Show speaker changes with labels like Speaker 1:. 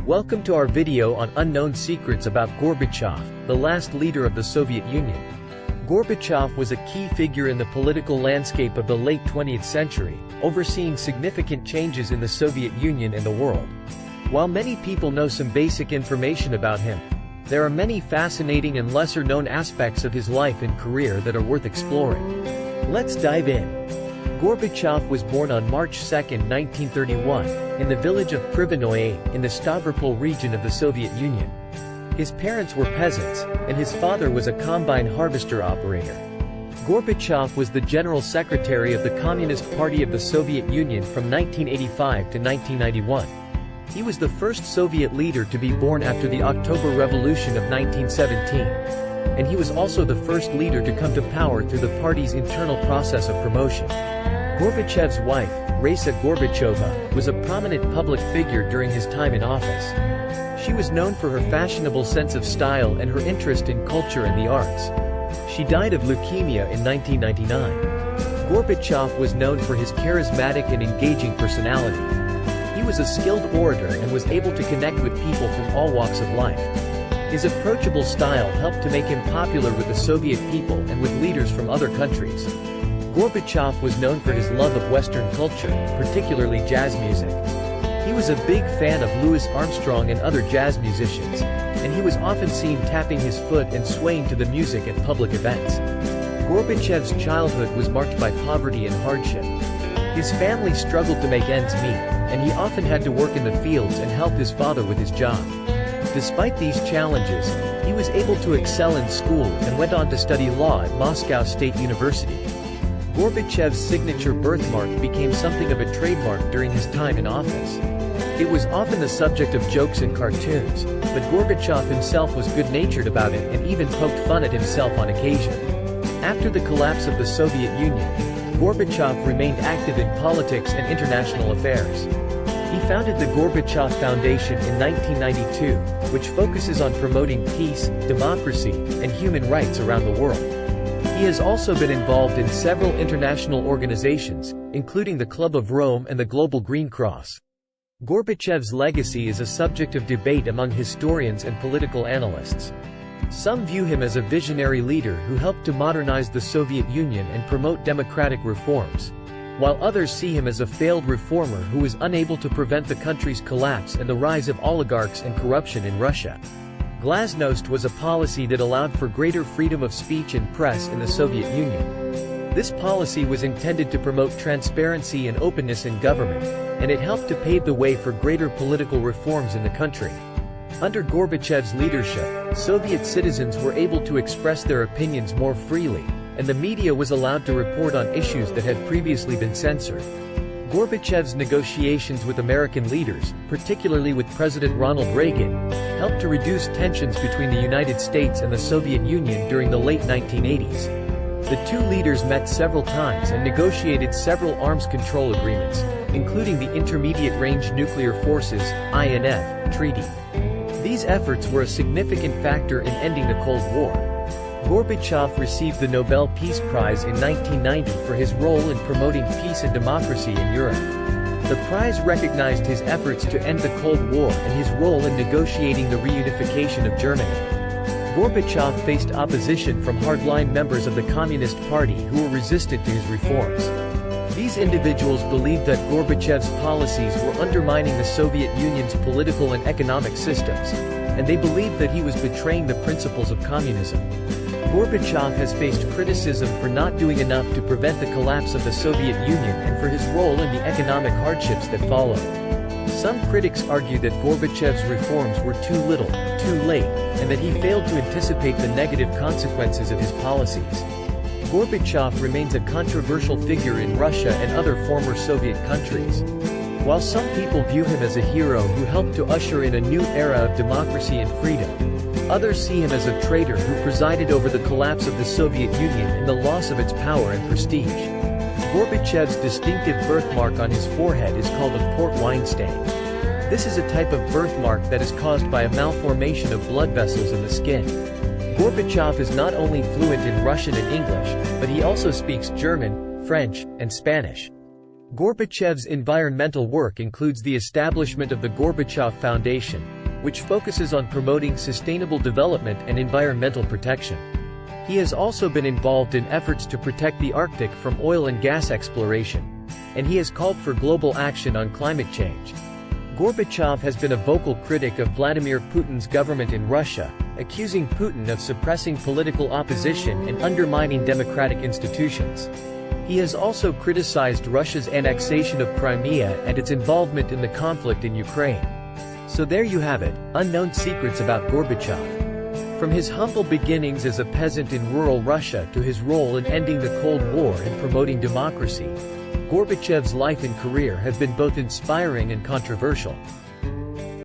Speaker 1: Welcome to our video on unknown secrets about Gorbachev, the last leader of the Soviet Union. Gorbachev was a key figure in the political landscape of the late 20th century, overseeing significant changes in the Soviet Union and the world. While many people know some basic information about him, there are many fascinating and lesser-known aspects of his life and career that are worth exploring. Let's dive in. Gorbachev was born on March 2, 1931, in the village of Privanoye in the Stavropol region of the Soviet Union. His parents were peasants, and his father was a combine harvester operator. Gorbachev was the General Secretary of the Communist Party of the Soviet Union from 1985 to 1991. He was the first Soviet leader to be born after the October Revolution of 1917. And he was also the first leader to come to power through the party's internal process of promotion. Gorbachev's wife, Raisa Gorbacheva, was a prominent public figure during his time in office. She was known for her fashionable sense of style and her interest in culture and the arts. She died of leukemia in 1999. Gorbachev was known for his charismatic and engaging personality. He was a skilled orator and was able to connect with people from all walks of life. His approachable style helped to make him popular with the Soviet people and with leaders from other countries. Gorbachev was known for his love of Western culture, particularly jazz music. He was a big fan of Louis Armstrong and other jazz musicians, and he was often seen tapping his foot and swaying to the music at public events. Gorbachev's childhood was marked by poverty and hardship. His family struggled to make ends meet, and he often had to work in the fields and help his father with his job. Despite these challenges, he was able to excel in school and went on to study law at Moscow State University. Gorbachev's signature birthmark became something of a trademark during his time in office. It was often the subject of jokes and cartoons, but Gorbachev himself was good-natured about it and even poked fun at himself on occasion. After the collapse of the Soviet Union, Gorbachev remained active in politics and international affairs. He founded the Gorbachev Foundation in 1992, which focuses on promoting peace, democracy, and human rights around the world. He has also been involved in several international organizations, including the Club of Rome and the Global Green Cross. Gorbachev's legacy is a subject of debate among historians and political analysts. Some view him as a visionary leader who helped to modernize the Soviet Union and promote democratic reforms, while others see him as a failed reformer who was unable to prevent the country's collapse and the rise of oligarchs and corruption in Russia. Glasnost was a policy that allowed for greater freedom of speech and press in the Soviet Union. This policy was intended to promote transparency and openness in government, and it helped to pave the way for greater political reforms in the country. Under Gorbachev's leadership, Soviet citizens were able to express their opinions more freely, and the media was allowed to report on issues that had previously been censored. Gorbachev's negotiations with American leaders, particularly with President Ronald Reagan, helped to reduce tensions between the United States and the Soviet Union during the late 1980s. The two leaders met several times and negotiated several arms control agreements, including the Intermediate Range Nuclear Forces (INF) Treaty. These efforts were a significant factor in ending the Cold War. Gorbachev received the Nobel Peace Prize in 1990 for his role in promoting peace and democracy in Europe. The prize recognized his efforts to end the Cold War and his role in negotiating the reunification of Germany. Gorbachev faced opposition from hardline members of the Communist Party who were resistant to his reforms. These individuals believed that Gorbachev's policies were undermining the Soviet Union's political and economic systems, and they believed that he was betraying the principles of communism. Gorbachev has faced criticism for not doing enough to prevent the collapse of the Soviet Union and for his role in the economic hardships that followed. Some critics argue that Gorbachev's reforms were too little, too late, and that he failed to anticipate the negative consequences of his policies. Gorbachev remains a controversial figure in Russia and other former Soviet countries. While some people view him as a hero who helped to usher in a new era of democracy and freedom, others see him as a traitor who presided over the collapse of the Soviet Union and the loss of its power and prestige. Gorbachev's distinctive birthmark on his forehead is called a port wine stain. This is a type of birthmark that is caused by a malformation of blood vessels in the skin. Gorbachev is not only fluent in Russian and English, but he also speaks German, French, and Spanish. Gorbachev's environmental work includes the establishment of the Gorbachev Foundation, which focuses on promoting sustainable development and environmental protection. He has also been involved in efforts to protect the Arctic from oil and gas exploration, and he has called for global action on climate change. Gorbachev has been a vocal critic of Vladimir Putin's government in Russia, accusing Putin of suppressing political opposition and undermining democratic institutions. He has also criticized Russia's annexation of Crimea and its involvement in the conflict in Ukraine. So there you have it, unknown secrets about Gorbachev. From his humble beginnings as a peasant in rural Russia to his role in ending the Cold War and promoting democracy, Gorbachev's life and career have been both inspiring and controversial.